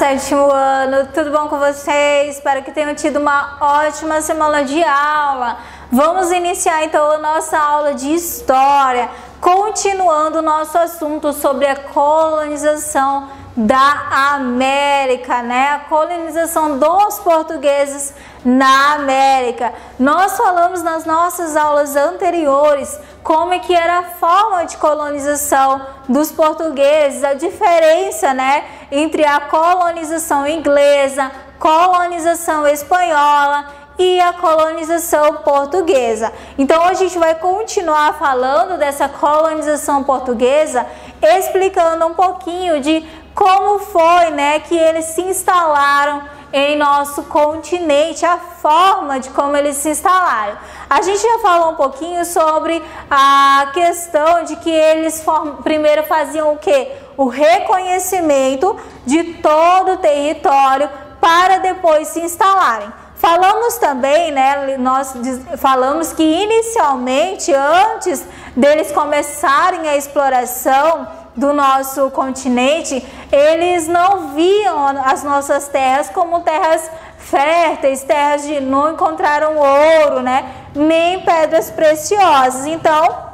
sétimo ano, tudo bom com vocês? Espero que tenham tido uma ótima semana de aula. Vamos iniciar então a nossa aula de História, continuando o nosso assunto sobre a colonização da América, né? A colonização dos portugueses na América. Nós falamos nas nossas aulas anteriores como é que era a forma de colonização dos portugueses, a diferença, né, entre a colonização inglesa, colonização espanhola e a colonização portuguesa. Então a gente vai continuar falando dessa colonização portuguesa, explicando um pouquinho de como foi, né, que eles se instalaram em nosso continente, a forma de como eles se instalaram. A gente já falou um pouquinho sobre a questão de que eles primeiro faziam o quê? O reconhecimento de todo o território para depois se instalarem. Falamos também, né, nós falamos que inicialmente, antes deles começarem a exploração do nosso continente, eles não viam as nossas terras como terras férteis, terras de não encontraram ouro, né, nem pedras preciosas. Então,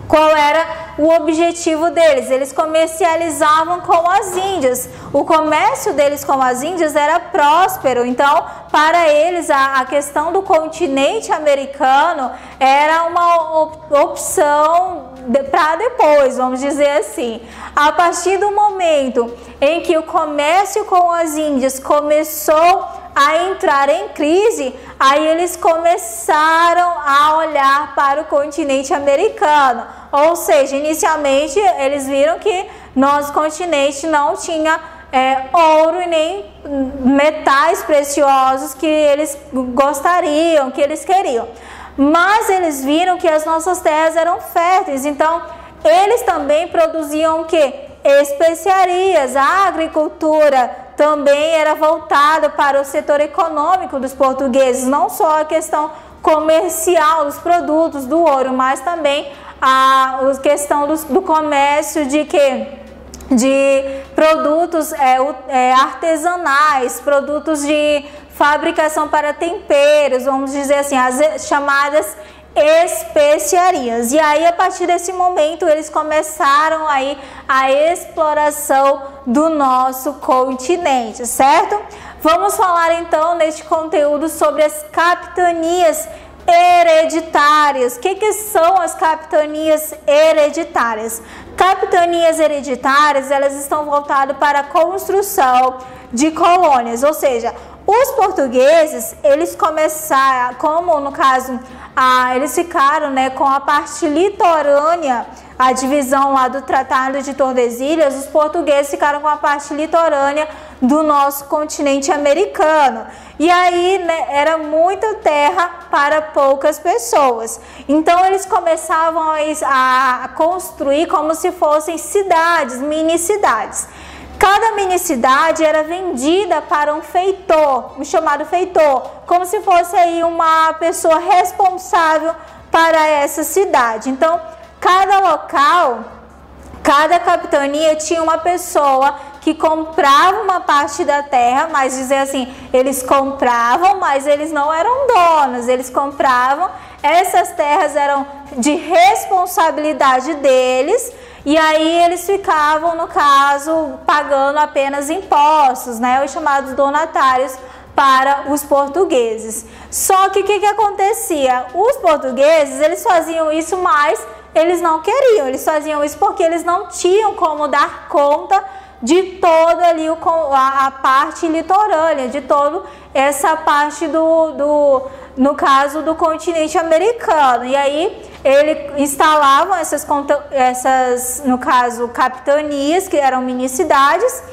qual era o objetivo deles? Eles comercializavam com as Índias. O comércio deles com as Índias era próspero. Então, para eles, a questão do continente americano era uma opção para depois, vamos dizer assim. A partir do momento em que o comércio com as Índias começou a entrar em crise, aí eles começaram a olhar para o continente americano. Ou seja, inicialmente eles viram que nosso continente não tinha ouro e nem metais preciosos que eles gostariam, que eles queriam. Mas eles viram que as nossas terras eram férteis, então eles também produziam o quê? Especiarias. A agricultura também era voltada para o setor econômico dos portugueses, não só a questão comercial dos produtos do ouro, mas também a questão do comércio de produtos artesanais, produtos de fabricação para temperos, vamos dizer assim, as chamadas especiarias. E aí, a partir desse momento, eles começaram aí a exploração do nosso continente, certo? Vamos falar então neste conteúdo sobre as capitanias hereditárias. O que são as capitanias hereditárias? Capitanias hereditárias, elas estão voltadas para a construção de colônias, ou seja, os portugueses, eles começaram, como no caso, eles ficaram, né, com a parte litorânea, a divisão lá do Tratado de Tordesilhas, os portugueses ficaram com a parte litorânea do nosso continente americano. E aí, né, era muita terra para poucas pessoas. Então, eles começavam a construir como se fossem cidades, mini cidades. Cada mini-cidade era vendida para um feitor, um chamado feitor, como se fosse aí uma pessoa responsável para essa cidade. Então, cada local, cada capitania tinha uma pessoa que comprava uma parte da terra, mas dizer assim, eles compravam, mas eles não eram donos, eles compravam, essas terras eram de responsabilidade deles. E aí eles ficavam, no caso, pagando apenas impostos, né, os chamados donatários para os portugueses. Só que o que acontecia? Os portugueses, eles faziam isso, mas eles não queriam. Eles faziam isso porque eles não tinham como dar conta de toda ali a parte litorânea, de toda essa parte no caso do continente americano. E aí ele instalavam essas, no caso, capitanias, que eram mini-cidades,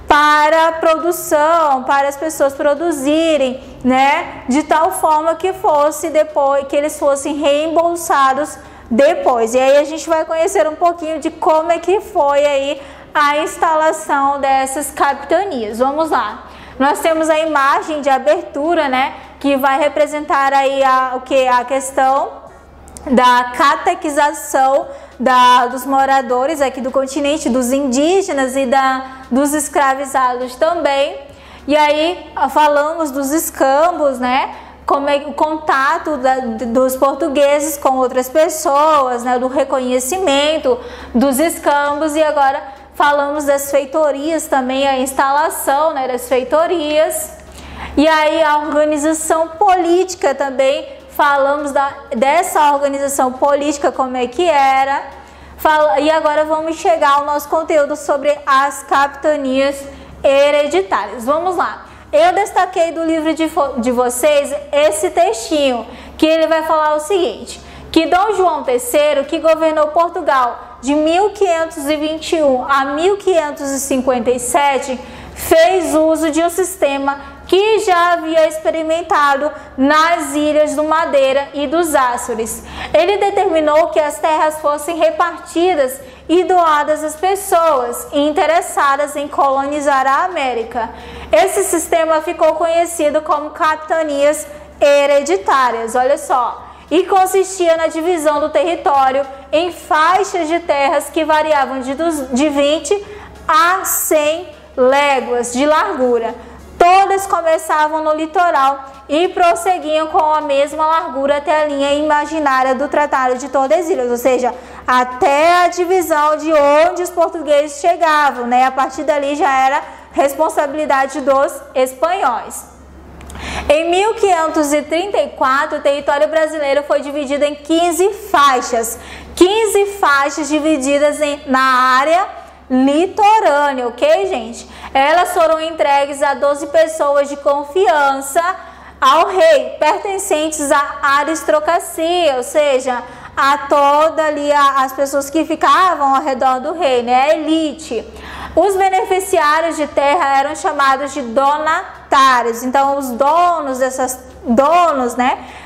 para a produção, para as pessoas produzirem, né, de tal forma que fosse depois, que eles fossem reembolsados depois. E aí a gente vai conhecer um pouquinho de como é que foi aí a instalação dessas capitanias. Vamos lá. Nós temos a imagem de abertura, né, que vai representar aí a questão da catequização dos moradores aqui do continente, dos indígenas e dos escravizados também. E aí falamos dos escambos, né? Como é o contato dos portugueses com outras pessoas, né? Do reconhecimento dos escambos, e agora falamos das feitorias também, a instalação, né, das feitorias. E aí a organização política também, falamos dessa organização política, como é que era. E agora vamos chegar ao nosso conteúdo sobre as capitanias hereditárias. Vamos lá. Eu destaquei do livro de vocês esse textinho, que ele vai falar o seguinte, que Dom João III, que governou Portugal de 1521 a 1557, fez uso de um sistema que já havia experimentado nas ilhas do Madeira e dos Açores. Ele determinou que as terras fossem repartidas e doadas às pessoas interessadas em colonizar a América. Esse sistema ficou conhecido como capitanias hereditárias, olha só, e consistia na divisão do território em faixas de terras que variavam de 20 a 100 léguas de largura. Todas começavam no litoral e prosseguiam com a mesma largura até a linha imaginária do Tratado de Tordesilhas, ou seja, até a divisão de onde os portugueses chegavam, né? A partir dali já era responsabilidade dos espanhóis. Em 1534, o território brasileiro foi dividido em 15 faixas divididas na área litorânea, ok, gente? Elas foram entregues a 12 pessoas de confiança ao rei, pertencentes à aristocracia, ou seja, a toda ali as pessoas que ficavam ao redor do rei, né? A elite. Os beneficiários de terra eram chamados de donatários. Então, os donos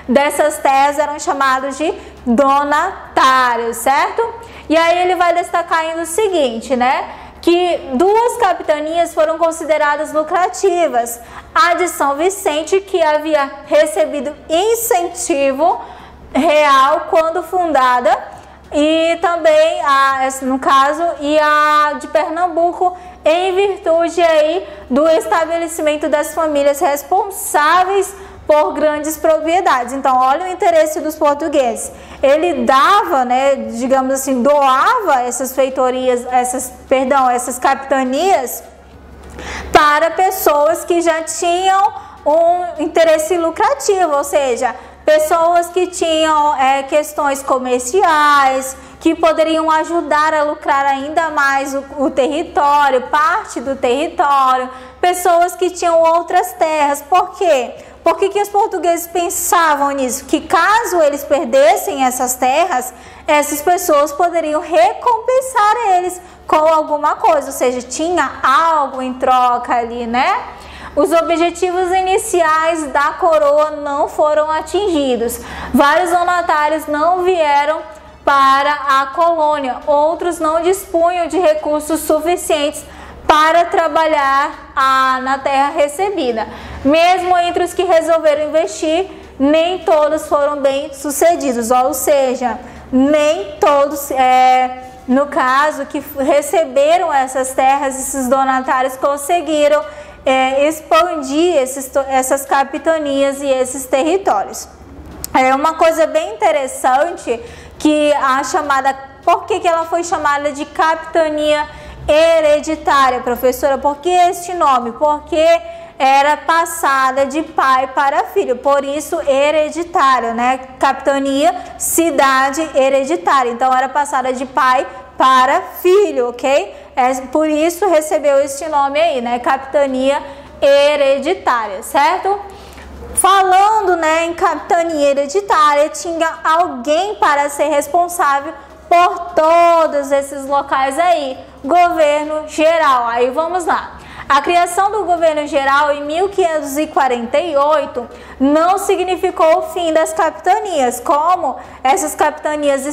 dessas terras eram chamados de donatários, certo? E aí ele vai destacar ainda o seguinte, né? Que 2 capitanias foram consideradas lucrativas. A de São Vicente, que havia recebido incentivo real quando fundada, e também, no caso, e a de Pernambuco, em virtude aí do estabelecimento das famílias responsáveis por grandes propriedades. Então, olha o interesse dos portugueses. Ele dava, né, digamos assim, doava essas feitorias, essas capitanias para pessoas que já tinham um interesse lucrativo, ou seja, pessoas que tinham questões comerciais, que poderiam ajudar a lucrar ainda mais o território, parte do território, pessoas que tinham outras terras. Por quê? Por que os portugueses pensavam nisso? Que caso eles perdessem essas terras, essas pessoas poderiam recompensar eles com alguma coisa, ou seja, tinha algo em troca ali, né? Os objetivos iniciais da coroa não foram atingidos. Vários donatários não vieram para a colônia, outros não dispunham de recursos suficientes para trabalhar na terra recebida. Mesmo entre os que resolveram investir, nem todos foram bem sucedidos, ou seja, nem todos, no caso, que receberam essas terras, esses donatários conseguiram expandir essas capitanias e esses territórios. É uma coisa bem interessante que por que ela foi chamada de capitania hereditária, professora? Por que este nome? Porque era passada de pai para filho, por isso hereditário, né? Capitania, cidade hereditária, então era passada de pai para filho, ok? Por isso recebeu este nome aí, né? Capitania hereditária, certo? Falando, né, em capitania hereditária, tinha alguém para ser responsável por todos esses locais aí, governo geral. Aí vamos lá. A criação do governo geral em 1548 não significou o fim das capitanias. Como essas capitanias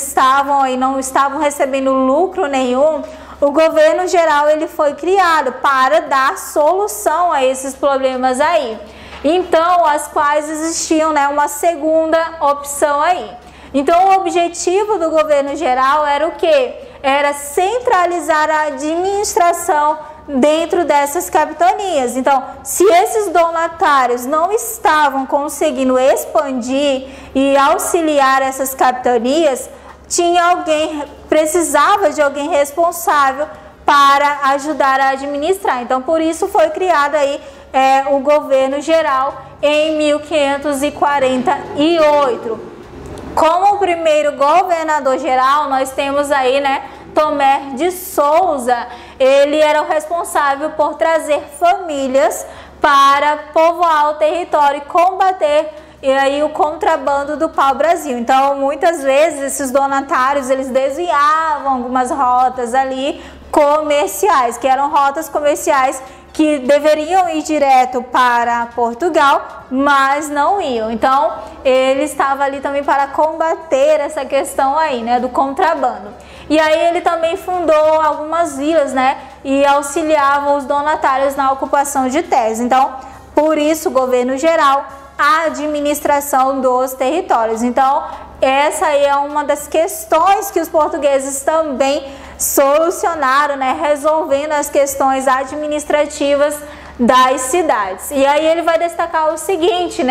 não estavam recebendo lucro nenhum, o governo geral ele foi criado para dar solução a esses problemas aí. Então, as quais existiam, né, uma segunda opção aí. Então, o objetivo do governo geral era o quê? Era centralizar a administração dentro dessas capitanias. Então, se esses donatários não estavam conseguindo expandir e auxiliar essas capitanias, precisava de alguém responsável para ajudar a administrar. Então, por isso foi criado aí o governo geral em 1548. Como o primeiro governador geral, nós temos aí, Tomé de Souza. Ele era o responsável por trazer famílias para povoar o território e combater aí o contrabando do pau-brasil. Então, muitas vezes esses donatários, eles desviavam algumas rotas ali comerciais, que eram rotas comerciais que deveriam ir direto para Portugal, mas não iam. Então, ele estava ali também para combater essa questão aí, do contrabando. E aí ele também fundou algumas vilas, e auxiliava os donatários na ocupação de terras. Então, por isso, o governo geral, a administração dos territórios. Então, essa aí é uma das questões que os portugueses também solucionaram, resolvendo as questões administrativas das cidades. E aí ele vai destacar o seguinte,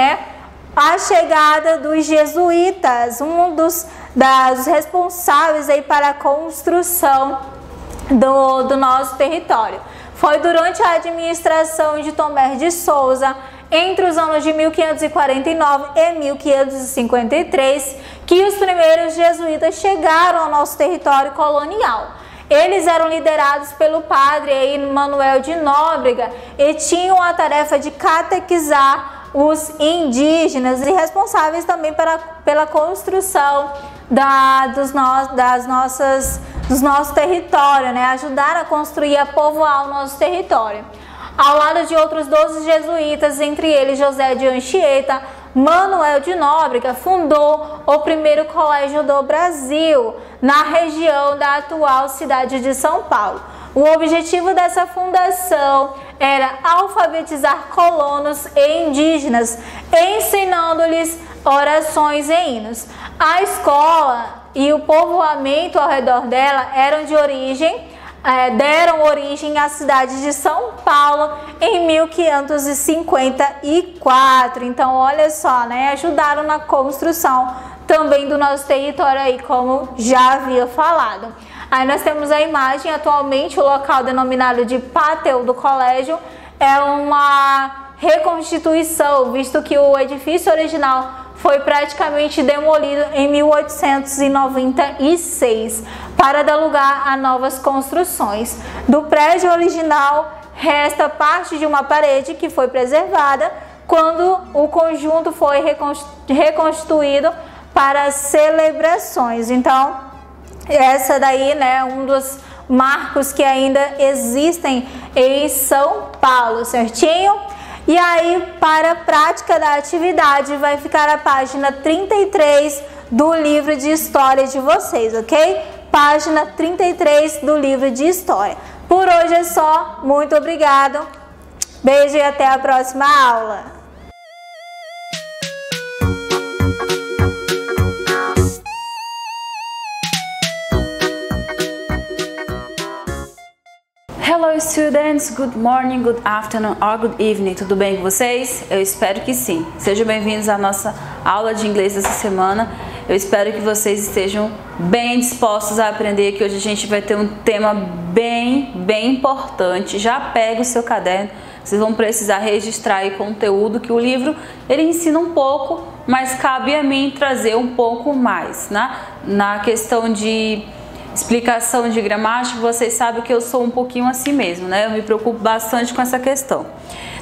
a chegada dos jesuítas, um dos responsáveis aí para a construção do nosso território. Foi durante a administração de Tomé de Souza, entre os anos de 1549 e 1553, que os primeiros jesuítas chegaram ao nosso território colonial. Eles eram liderados pelo padre Manuel de Nóbrega e tinham a tarefa de catequizar os indígenas e responsáveis também pela construção dos nossos territórios, ajudar a construir, a povoar o nosso território. Ao lado de outros 12 jesuítas, entre eles José de Anchieta, Manuel de Nóbrega fundou o primeiro colégio do Brasil, na região da atual cidade de São Paulo. O objetivo dessa fundação era alfabetizar colonos e indígenas, ensinando-lhes orações e hinos. A escola e o povoamento ao redor dela deram origem à cidade de São Paulo em 1554. Então, olha só, ajudaram na construção também do nosso território aí, como já havia falado. Aí nós temos a imagem. Atualmente, o local denominado de pátio do colégio é uma reconstituição, visto que o edifício original foi praticamente demolido em 1896 para dar lugar a novas construções. Do prédio original resta parte de uma parede que foi preservada quando o conjunto foi reconstruído para celebrações. Então, essa daí, um dos marcos que ainda existem em São Paulo, certinho? E aí, para a prática da atividade, vai ficar a página 33 do livro de história de vocês, ok? Página 33 do livro de história. Por hoje é só. Muito obrigado. Beijo e até a próxima aula. Hello students, good morning, good afternoon or good evening, tudo bem com vocês? Eu espero que sim. Sejam bem-vindos à nossa aula de inglês dessa semana. Eu espero que vocês estejam bem dispostos a aprender, que hoje a gente vai ter um tema bem importante. Já pega o seu caderno, vocês vão precisar registrar aí conteúdo que o livro ele ensina um pouco, mas cabe a mim trazer um pouco mais, na questão de explicação de gramática. Vocês sabem que eu sou um pouquinho assim mesmo, eu me preocupo bastante com essa questão.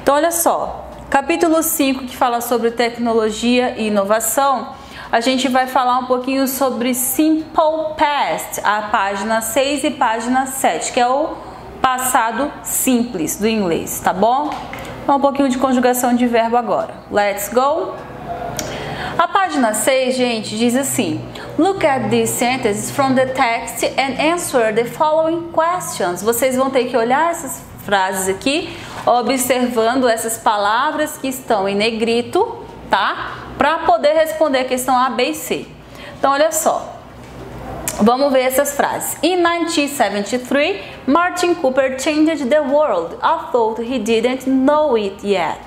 Então, olha só, capítulo 5, que fala sobre tecnologia e inovação, a gente vai falar um pouquinho sobre Simple Past, a página 6 e página 7, que é o passado simples do inglês, tá bom? Então, um pouquinho de conjugação de verbo agora. Let's go! A página 6, gente, diz assim: Look at these sentences from the text and answer the following questions. Vocês vão ter que olhar essas frases aqui, observando essas palavras que estão em negrito, tá? Para poder responder a questão A, B e C. Então, olha só. Vamos ver essas frases. In 1973, Martin Cooper changed the world, although he didn't know it yet.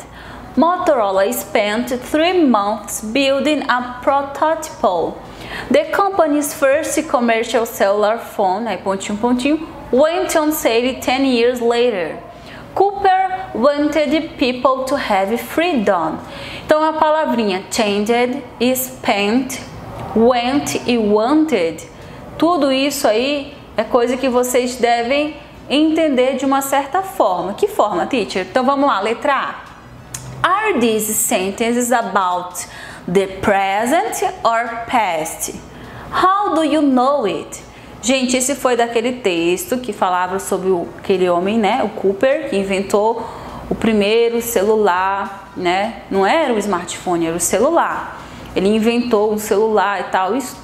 Motorola spent 3 months building a prototype. The company's first commercial cellular phone, aí pontinho, pontinho, went on sale 10 years later. Cooper wanted people to have freedom. Então a palavrinha changed, spent, went e wanted, tudo isso aí é coisa que vocês devem entender de uma certa forma. Que forma, teacher? Então vamos lá, letra A. Are these sentences about the present or past? How do you know it? Gente, esse foi daquele texto que falava sobre aquele homem, né, o Cooper, que inventou o primeiro celular, né? Não era o smartphone, era o celular. Ele inventou um celular e tal. Isso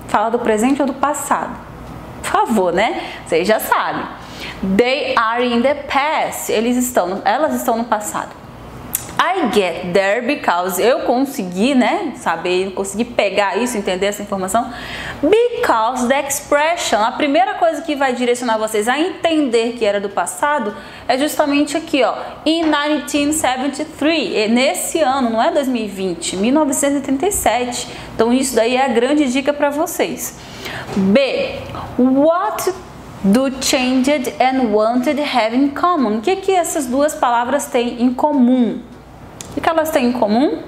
fala do presente ou do passado? Por favor, né? Vocês já sabem. They are in the past. Elas estão no passado. I get there because eu consegui, né, saber, consegui pegar isso, entender essa informação. Because the expression, a primeira coisa que vai direcionar vocês a entender que era do passado é justamente aqui, ó, in 1973, nesse ano, não é 2020, 1937. Então isso daí é a grande dica para vocês. B. What do changed and wanted have in common? O que essas duas palavras têm em comum? O que elas têm em comum?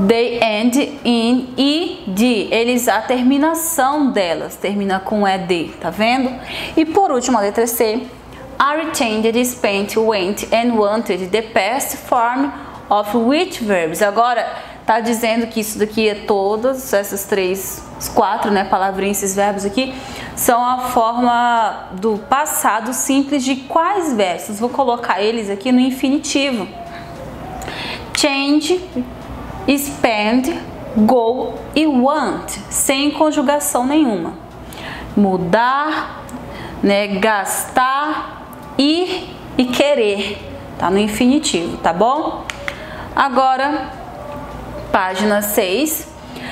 They end in ed. A terminação delas termina com ed, tá vendo? E por último, a letra C. Are changed, spent, went and wanted, the past form of which verbs? Agora, tá dizendo que isso daqui é todas essas quatro, né, palavrinhas, esses verbos aqui, são a forma do passado simples de quais verbos? Vou colocar eles aqui no infinitivo. Change, spend, go e want, sem conjugação nenhuma. Mudar, né, gastar, ir e querer, tá no infinitivo, tá bom? Agora, página 6.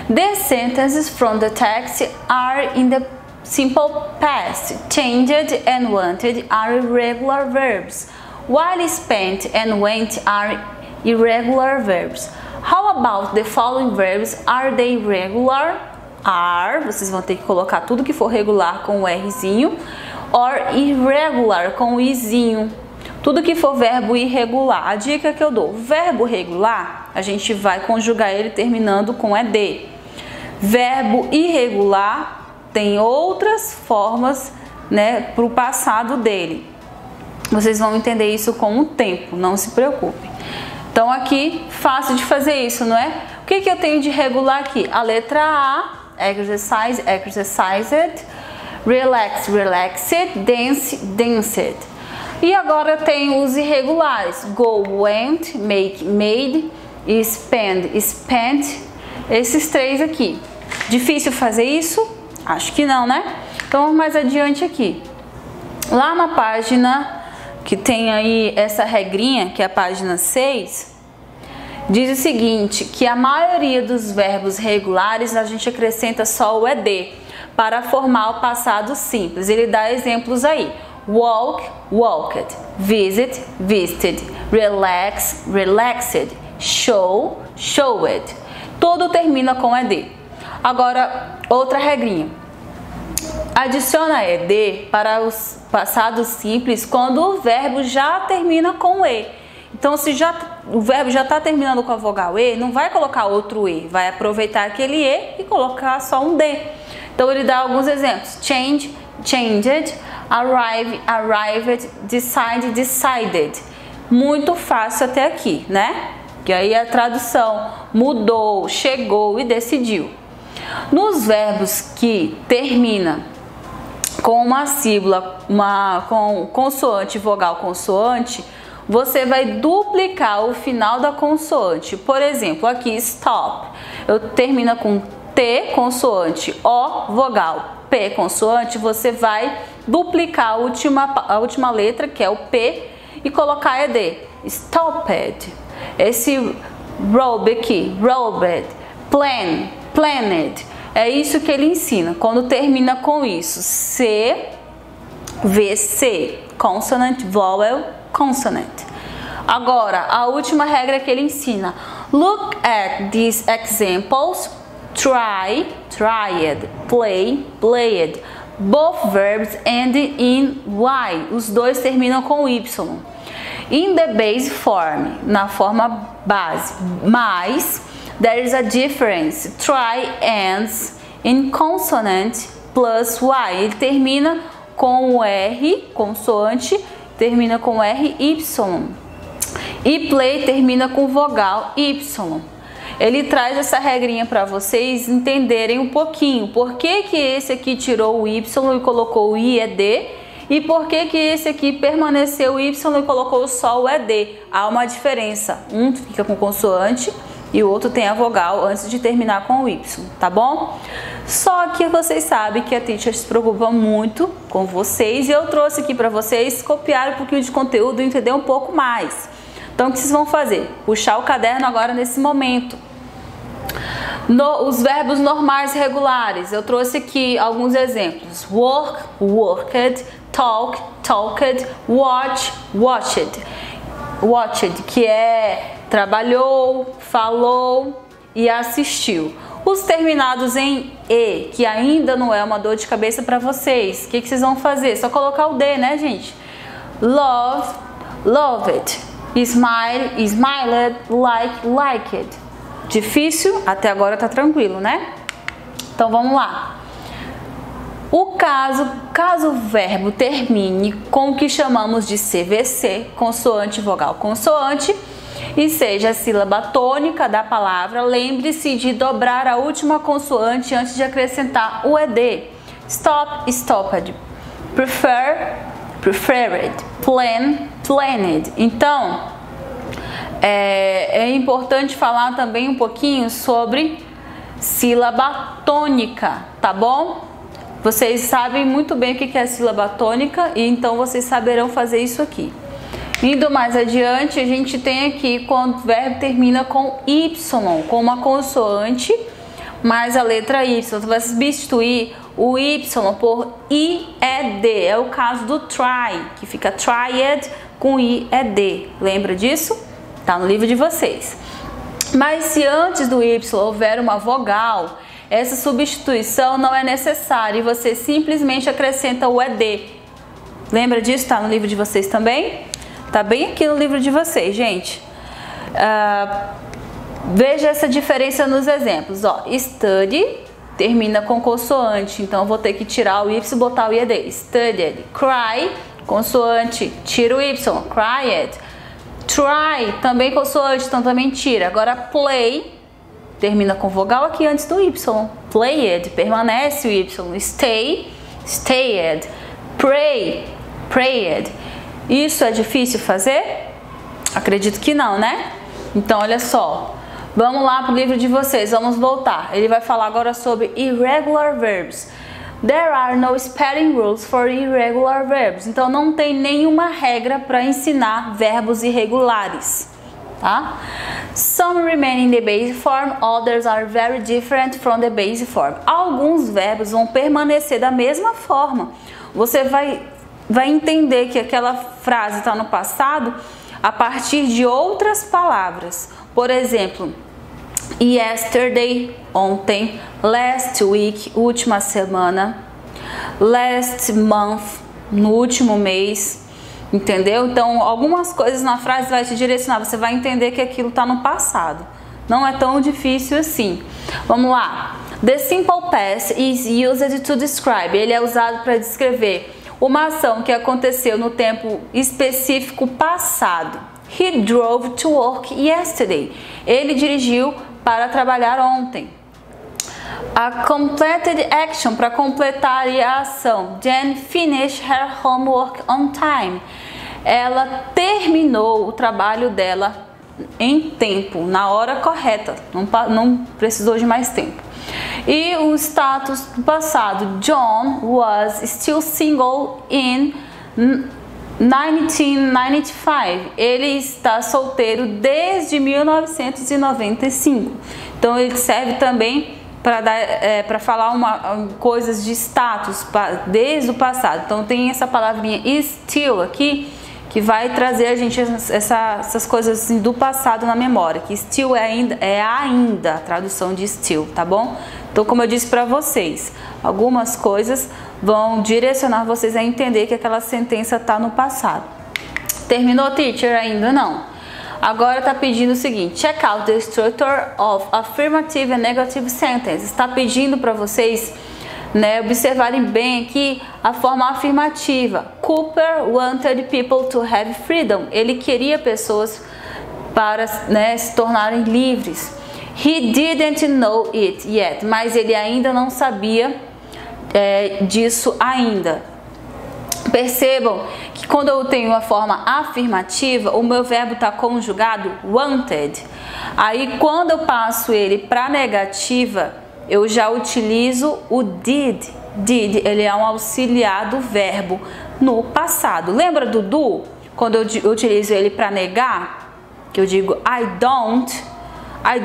The sentences from the text are in the simple past. Changed and wanted are irregular verbs, while spent and went are irregular verbs. How about the following verbs? Are they regular? Are, vocês vão ter que colocar tudo que for regular com o Rzinho. Or irregular com o Izinho. Tudo que for verbo irregular. A dica que eu dou, verbo regular, a gente vai conjugar ele terminando com ed. Verbo irregular tem outras formas, né, para o passado dele. Vocês vão entender isso com o tempo, não se preocupem. Então aqui, fácil de fazer isso, não é? O que eu tenho de regular aqui? A letra A, exercise, exercised, relax, relaxed, dance, danced. E agora eu tenho os irregulares, go, went, make, made, spend, spent, esses três aqui. Difícil fazer isso? Acho que não, né? Então vamos mais adiante aqui. Lá na página que tem aí essa regrinha, que é a página 6, diz o seguinte, que a maioria dos verbos regulares a gente acrescenta só o ed para formar o passado simples. Ele dá exemplos aí. Walk, walked, visit, visited, relax, relaxed, show, showed. Tudo termina com ed. Agora, outra regrinha. Adiciona ed para os passados simples quando o verbo já termina com e. Então, se o verbo já está terminando com a vogal e, não vai colocar outro e, vai aproveitar aquele e colocar só um d. Então, ele dá alguns exemplos. Change, changed, arrive, arrived, decide, decided. Muito fácil até aqui, né? Que aí a tradução mudou, chegou e decidiu. Nos verbos que termina com uma sílaba, com consoante, vogal, consoante, você vai duplicar o final da consoante. Por exemplo, aqui stop, eu termino com T consoante, O vogal, P consoante, você vai duplicar a última letra, que é o P, e colocar ED. Stopped. Esse robe aqui, robed, plan, planned. É isso que ele ensina. Quando termina com isso, C, VC, consonant, vowel, consonant. Agora, a última regra que ele ensina. Look at these examples. Try, tried, play, played. Both verbs end in Y. Os dois terminam com Y. In the base form, na forma base. Mas, there is a difference. Try ends in consonant plus Y. Ele termina com o R, consoante, termina com RY. E play termina com vogal Y. Ele traz essa regrinha para vocês entenderem um pouquinho. Por que que esse aqui tirou o Y e colocou o I, ED? E por que que esse aqui permaneceu o Y e colocou só o ED? Há uma diferença. Um fica com consoante e o outro tem a vogal antes de terminar com o Y, tá bom? Só que vocês sabem que a teacher se preocupa muito com vocês e eu trouxe aqui para vocês copiar um pouquinho de conteúdo e entender um pouco mais. Então, o que vocês vão fazer? Puxar o caderno agora nesse momento. Os verbos normais regulares, eu trouxe aqui alguns exemplos. Work, worked, talk, talked, watch, watched. Watched, que é trabalhou, falou e assistiu. Os terminados em E, que ainda não é uma dor de cabeça para vocês, o que vocês vão fazer? Só colocar o D, né, gente? Love, loved. Smile, smiled, like, liked. Difícil? Até agora tá tranquilo, né? Então vamos lá. Caso o verbo termine com o que chamamos de CVC, consoante, vogal, consoante, e seja a sílaba tônica da palavra, lembre-se de dobrar a última consoante antes de acrescentar o ED. Stop, stopped. Prefer, preferred. Plan, planned. Então, é importante falar também um pouquinho sobre sílaba tônica, tá bom? Vocês sabem muito bem o que é sílaba tônica e então vocês saberão fazer isso aqui. Indo mais adiante, a gente tem aqui quando o verbo termina com Y, com uma consoante mais a letra Y. Você vai substituir o Y por IED. É o caso do try, que fica tried com IED. Lembra disso? Tá no livro de vocês. Mas se antes do Y houver uma vogal, essa substituição não é necessária e você simplesmente acrescenta o ED. Lembra disso? Tá no livro de vocês também? Tá bem aqui no livro de vocês, gente. Veja essa diferença nos exemplos. Ó, study termina com consoante, então eu vou ter que tirar o Y e botar o IED. Studied. Cry, consoante, tira o Y. Cried. Try, também consoante, então também tira. Agora play, termina com vogal aqui antes do Y. Played, permanece o Y. Stay, stayed. Pray, prayed. Isso é difícil fazer? Acredito que não, né? Então, olha só. Vamos lá para o livro de vocês, vamos voltar. Ele vai falar agora sobre irregular verbs. There are no spelling rules for irregular verbs. Então, não tem nenhuma regra para ensinar verbos irregulares, tá? Some remain in the base form, others are very different from the base form. Alguns verbos vão permanecer da mesma forma. Você vai entender que aquela frase está no passado a partir de outras palavras. Por exemplo, yesterday, ontem, last week, última semana, last month, no último mês, entendeu? Então, algumas coisas na frase vai te direcionar, você vai entender que aquilo está no passado. Não é tão difícil assim. Vamos lá. The simple past is used to describe. Ele é usado para descrever uma ação que aconteceu no tempo específico passado. He drove to work yesterday. Ele dirigiu para trabalhar ontem. A completed action, para completar a ação. Jen finished her homework on time. Ela terminou o trabalho dela em tempo, na hora correta. Não precisou de mais tempo. E o status do passado. John was still single in 1995. Ele está solteiro desde 1995. Então ele serve também para falar coisas de status desde o passado. Então tem essa palavrinha still aqui, que vai trazer a gente essas coisas assim do passado na memória, que still é ainda a tradução de still, tá bom? Então, como eu disse para vocês, algumas coisas vão direcionar vocês a entender que aquela sentença tá no passado. Terminou, teacher? Ainda não. Agora tá pedindo o seguinte: check out the structure of affirmative and negative sentences. Está pedindo para vocês, né, observarem bem aqui a forma afirmativa. Cooper wanted people to have freedom. Ele queria pessoas para, né, se tornarem livres. He didn't know it yet. Mas ele ainda não sabia disso ainda. Percebam que quando eu tenho a forma afirmativa, o meu verbo está conjugado wanted. Aí quando eu passo ele para negativa, eu já utilizo o did. Did, ele é um auxiliar do verbo no passado. Lembra do do? Quando eu utilizo ele para negar, que eu digo I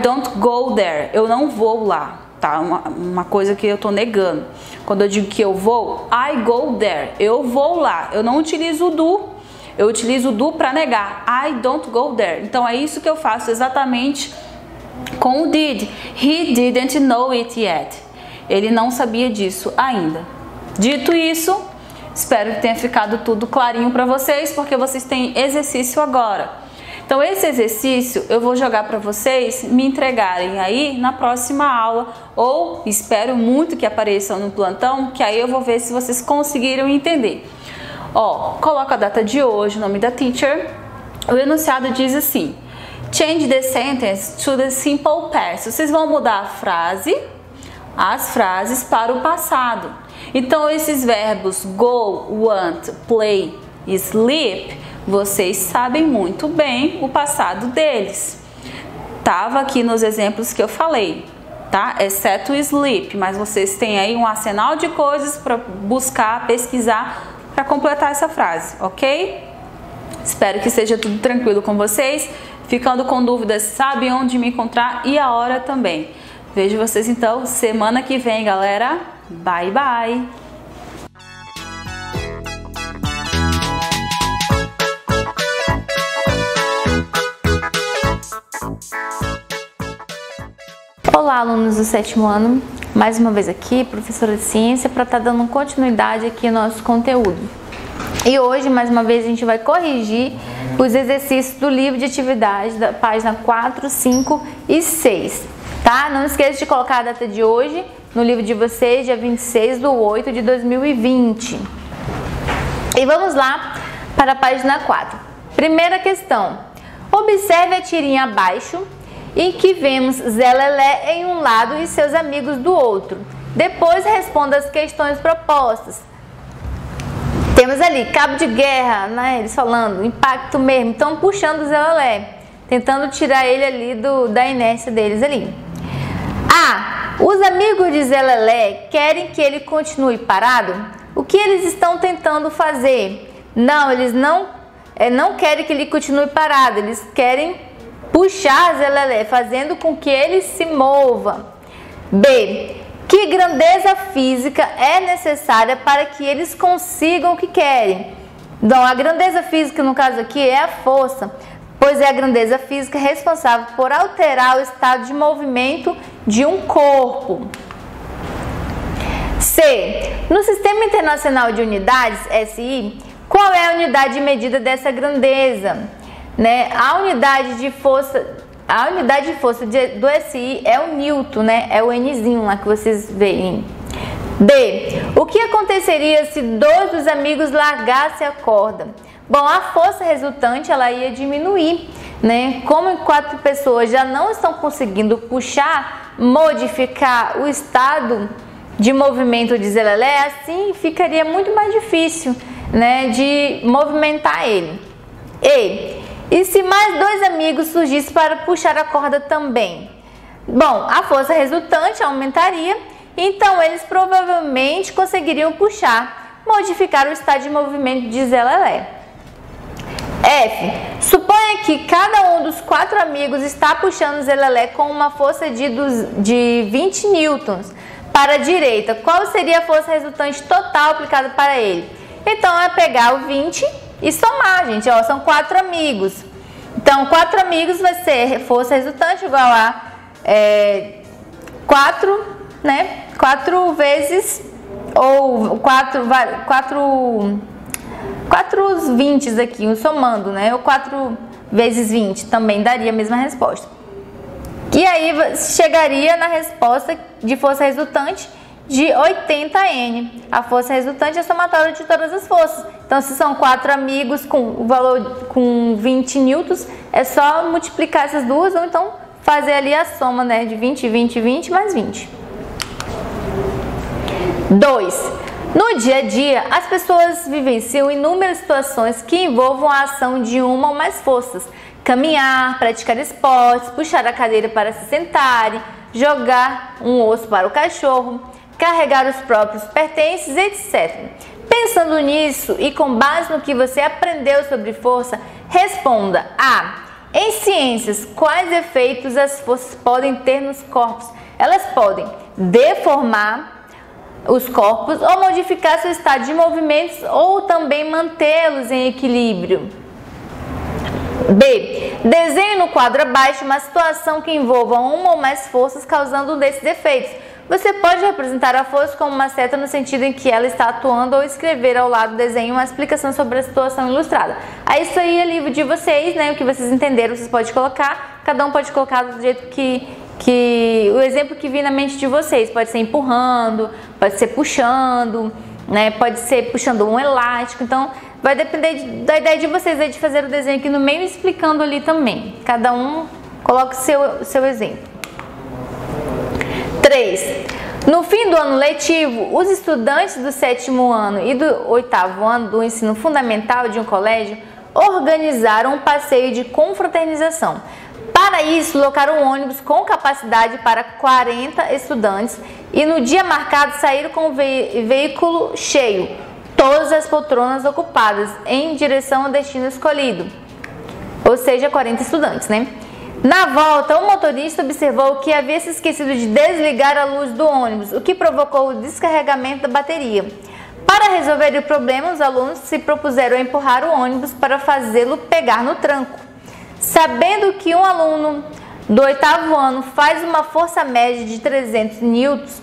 don't go there. Eu não vou lá, tá? Uma coisa que eu tô negando. Quando eu digo que eu vou, I go there. Eu vou lá. Eu não utilizo o do. Eu utilizo o do para negar. I don't go there. Então é isso que eu faço exatamente com o did. He didn't know it yet. Ele não sabia disso ainda. Dito isso, espero que tenha ficado tudo clarinho para vocês, porque vocês têm exercício agora. Então esse exercício eu vou jogar para vocês me entregarem aí na próxima aula, ou espero muito que apareçam no plantão, que aí eu vou ver se vocês conseguiram entender. Ó, coloca a data de hoje, o nome da teacher. O enunciado diz assim: change the sentence to the simple past. Vocês vão mudar as frases para o passado. Então esses verbos go, want, play, sleep, vocês sabem muito bem o passado deles. Tava aqui nos exemplos que eu falei, tá? Exceto o sleep, mas vocês têm aí um arsenal de coisas para buscar, pesquisar, para completar essa frase, ok? Espero que seja tudo tranquilo com vocês. Ficando com dúvidas, sabem onde me encontrar e a hora também. Vejo vocês então semana que vem, galera. Bye, bye! Olá, alunos do 7º ano, mais uma vez aqui, professora de ciência, para estar dando continuidade aqui ao nosso conteúdo. E hoje, mais uma vez, a gente vai corrigir os exercícios do livro de atividades da página 4, 5 e 6, tá? Não esqueça de colocar a data de hoje no livro de vocês, dia 26/8 de 2020. E vamos lá para a página 4. Primeira questão. Observe a tirinha abaixo, em que vemos Zé Lelé em um lado e seus amigos do outro. Depois responda as questões propostas. Temos ali cabo de guerra, né? Eles falando, impacto mesmo. Então puxando o Zé Lelé, tentando tirar ele ali da inércia deles ali. A. Os amigos de Zé Lelé querem que ele continue parado? O que eles estão tentando fazer? Não, eles não querem que ele continue parado. Eles querem puxar Zé Lelé, fazendo com que ele se mova. B. Que grandeza física é necessária para que eles consigam o que querem? Então, a grandeza física, no caso aqui, é a força, pois é a grandeza física responsável por alterar o estado de movimento de um corpo. C. No Sistema Internacional de Unidades, SI, qual é a unidade de medida dessa grandeza? Né? A unidade de força do SI é o Newton, né? É o Nzinho lá que vocês veem. D. O que aconteceria se 2 dos amigos largassem a corda? Bom, a força resultante ela ia diminuir, né? Como 4 pessoas já não estão conseguindo puxar, modificar o estado de movimento de Zé Lelé, assim ficaria muito mais difícil, né, de movimentar ele. E se mais 2 amigos surgissem para puxar a corda também? Bom, a força resultante aumentaria, então eles provavelmente conseguiriam puxar, modificar o estado de movimento de Zé Lelé. F. Suponha que cada um dos 4 amigos está puxando o zelelé com uma força de 20 newtons para a direita. Qual seria a força resultante total aplicada para ele? Então, é pegar o 20 e somar, gente. Ó, são 4 amigos. Então, 4 amigos vai ser força resultante igual a 4, né? 4 vezes, ou 4 20 aqui, somando, né? Ou 4 vezes 20 também daria a mesma resposta. E aí chegaria na resposta de força resultante de 80N. A força resultante é a somatória de todas as forças. Então, se são 4 amigos com o valor com 20 newtons, é só multiplicar essas duas, ou então fazer ali a soma, né, de 20, 20, 20 mais 20. 2. No dia a dia, as pessoas vivenciam inúmeras situações que envolvam a ação de uma ou mais forças. Caminhar, praticar esportes, puxar a cadeira para se sentarem, jogar um osso para o cachorro, carregar os próprios pertences, etc. Pensando nisso e com base no que você aprendeu sobre força, responda a: em ciências, quais efeitos as forças podem ter nos corpos? Elas podem deformar os corpos ou modificar seu estado de movimentos ou também mantê-los em equilíbrio. B. Desenhe no quadro abaixo uma situação que envolva uma ou mais forças causando um desses efeitos. Você pode representar a força como uma seta no sentido em que ela está atuando ou escrever ao lado do desenho uma explicação sobre a situação ilustrada. Aí isso aí é livre de vocês, né? O que vocês entenderam, vocês podem colocar. Cada um pode colocar do jeito que o exemplo que vir na mente de vocês. Pode ser empurrando, pode ser puxando, né? Pode ser puxando um elástico. Então, vai depender da ideia de vocês aí de fazer o desenho aqui no meio e explicando ali também. Cada um coloca o seu exemplo. 3. No fim do ano letivo, os estudantes do 7º ano e do 8º ano do ensino fundamental de um colégio organizaram um passeio de confraternização. Para isso, locaram um ônibus com capacidade para 40 estudantes e no dia marcado saíram com o veículo cheio, todas as poltronas ocupadas, em direção ao destino escolhido, ou seja, 40 estudantes, né? Na volta, o motorista observou que havia se esquecido de desligar a luz do ônibus, o que provocou o descarregamento da bateria. Para resolver o problema, os alunos se propuseram a empurrar o ônibus para fazê-lo pegar no tranco. Sabendo que um aluno do 8º ano faz uma força média de 300 newtons,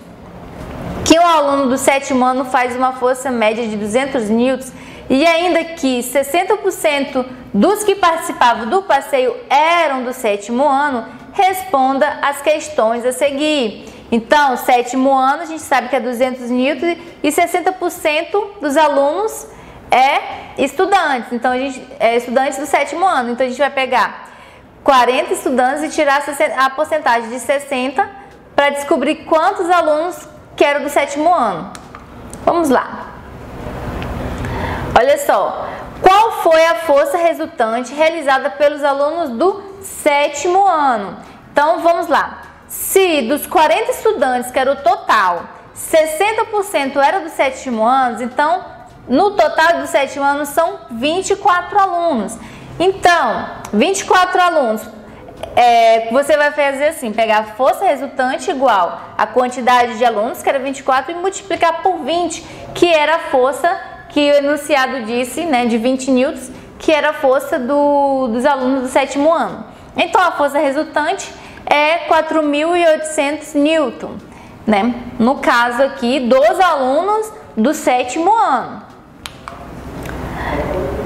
que um aluno do 7º ano faz uma força média de 200 newtons, e ainda que 60% dos que participavam do passeio eram do 7º ano, responda as questões a seguir. Então, 7º ano, a gente sabe que é 200 newtons e 60% dos alunos é estudantes. Então, a gente é estudantes do 7º ano. Então, a gente vai pegar 40 estudantes e tirar a porcentagem de 60 para descobrir quantos alunos que eram do 7º ano. Vamos lá. Olha só, qual foi a força resultante realizada pelos alunos do 7º ano? Então, vamos lá. Se dos 40 estudantes, que era o total, 60% eram do 7º ano, então, no total do 7º ano, são 24 alunos. Então, 24 alunos, você vai fazer assim, pegar a força resultante igual a quantidade de alunos, que era 24, e multiplicar por 20, que era a força que o enunciado disse, né, de 20 newtons, que era a força dos alunos do 7º ano. Então, a força resultante é 4.800 newton, né? No caso aqui, dos alunos do 7º ano.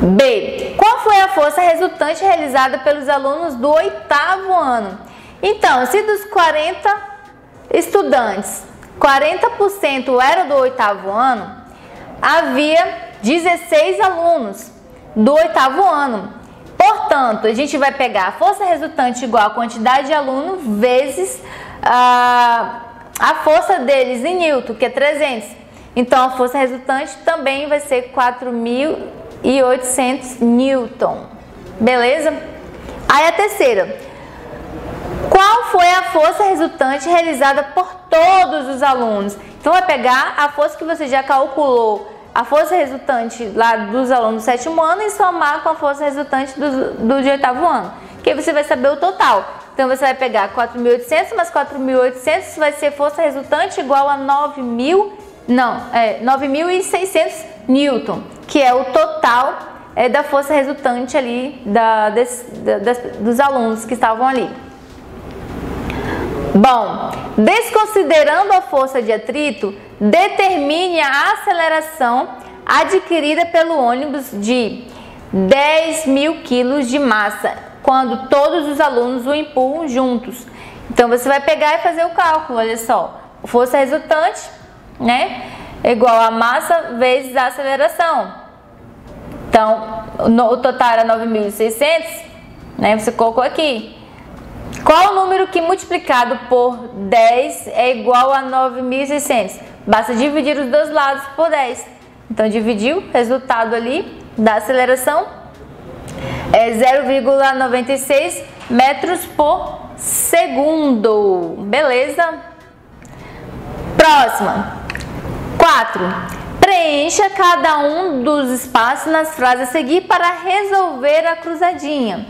B. Qual foi a força resultante realizada pelos alunos do 8º ano? Então, se dos 40 estudantes, 40% eram do 8º ano, havia 16 alunos do 8º ano. Portanto, a gente vai pegar a força resultante igual a quantidade de alunos vezes a força deles em newton, que é 300. Então, a força resultante também vai ser 4.800 newton. Beleza? Aí a terceira. Qual foi a força resultante realizada por todos os alunos? Então, vai pegar a força que você já calculou a força resultante lá dos alunos do 7º ano e somar com a força resultante do de 8º ano. Que aí você vai saber o total. Então você vai pegar 4.800 mais 4.800 vai ser força resultante igual a 9.600 newton, que é o total da força resultante ali dos alunos que estavam ali. Bom, desconsiderando a força de atrito, determine a aceleração adquirida pelo ônibus de 10.000 kg de massa, quando todos os alunos o empurram juntos. Então você vai pegar e fazer o cálculo, olha só. Força resultante, né, é igual a massa vezes a aceleração. Então, o total era 9.600, né, você colocou aqui. Qual o número que multiplicado por 10 é igual a 9.600? Basta dividir os dois lados por 10. Então, dividiu, resultado ali da aceleração é 0,96 metros por segundo. Beleza? Próxima. 4. Preencha cada um dos espaços nas frases a seguir para resolver a cruzadinha.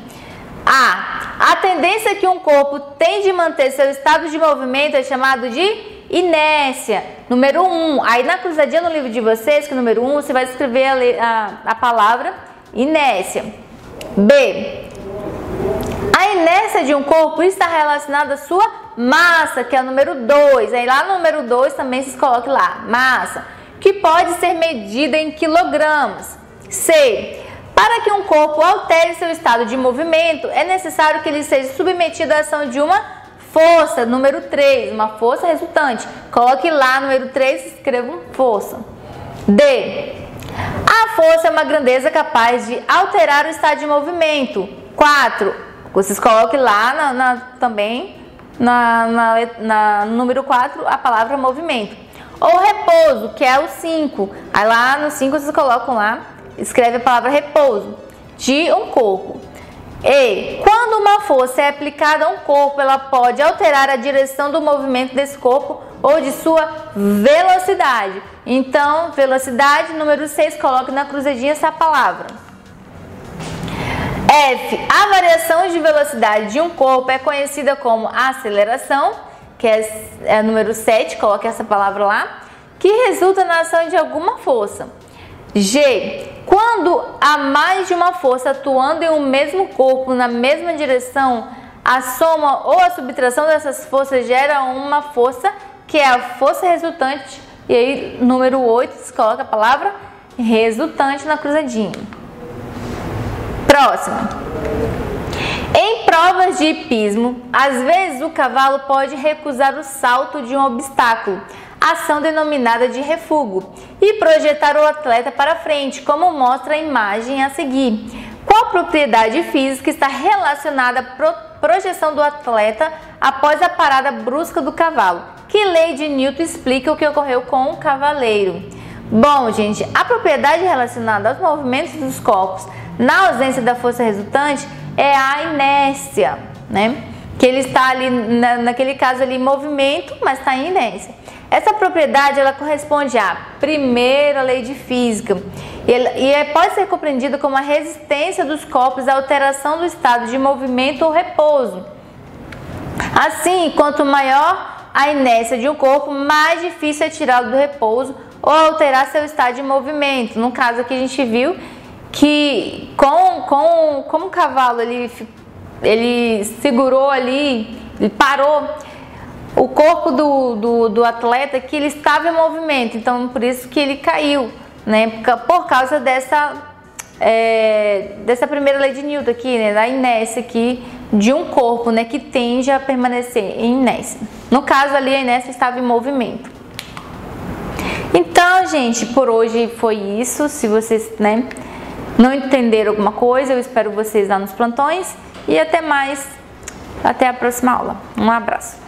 A tendência que um corpo tem de manter seu estado de movimento é chamado de inércia. Número 1. Aí na cruzadinha no livro de vocês, que é número 1, você vai escrever a palavra inércia. B. A inércia de um corpo está relacionada à sua massa, que é o número 2. Aí lá no número 2 também se coloque lá, massa, que pode ser medida em quilogramas. C. Para que um corpo altere seu estado de movimento, é necessário que ele seja submetido à ação de uma força, número 3, uma força resultante. Coloque lá, número 3, escreva força. D. A força é uma grandeza capaz de alterar o estado de movimento. 4. Vocês coloquem lá também, no número 4, a palavra movimento. Ou repouso, que é o 5. Aí lá no 5 vocês colocam lá, escreve a palavra repouso, de um corpo. E quando uma força é aplicada a um corpo, ela pode alterar a direção do movimento desse corpo ou de sua velocidade. Então, velocidade, número 6, coloque na cruzadinha essa palavra. F. A variação de velocidade de um corpo é conhecida como aceleração, que é número 7, coloque essa palavra lá, que resulta na ação de alguma força. G. Quando há mais de uma força atuando em um mesmo corpo na mesma direção, a soma ou a subtração dessas forças gera uma força, que é a força resultante. E aí, número 8, você coloca a palavra resultante na cruzadinha. Próximo. Em provas de hipismo, às vezes o cavalo pode recusar o salto de um obstáculo, ação denominada de refúgio, e projetar o atleta para frente, como mostra a imagem a seguir. Qual propriedade física está relacionada à projeção do atleta após a parada brusca do cavalo? Que lei de Newton explica o que ocorreu com o cavaleiro? Bom, gente, a propriedade relacionada aos movimentos dos corpos na ausência da força resultante é a inércia, né? Que ele está ali, naquele caso ali, em movimento, mas está em inércia. Essa propriedade, ela corresponde à primeira lei de física e pode ser compreendida como a resistência dos corpos à alteração do estado de movimento ou repouso. Assim, quanto maior a inércia de um corpo, mais difícil é tirá-lo do repouso ou alterar seu estado de movimento. No caso aqui a gente viu que como o cavalo ele segurou ali, ele parou, o corpo do atleta que ele estava em movimento, então por isso que ele caiu, né? Por causa dessa primeira lei de Newton aqui, né? Da inércia aqui de um corpo, né? Que tende a permanecer em inércia. No caso ali a inércia estava em movimento. Então, gente, por hoje foi isso. Se vocês, né, não entenderam alguma coisa, eu espero vocês lá nos plantões e até mais. Até a próxima aula. Um abraço.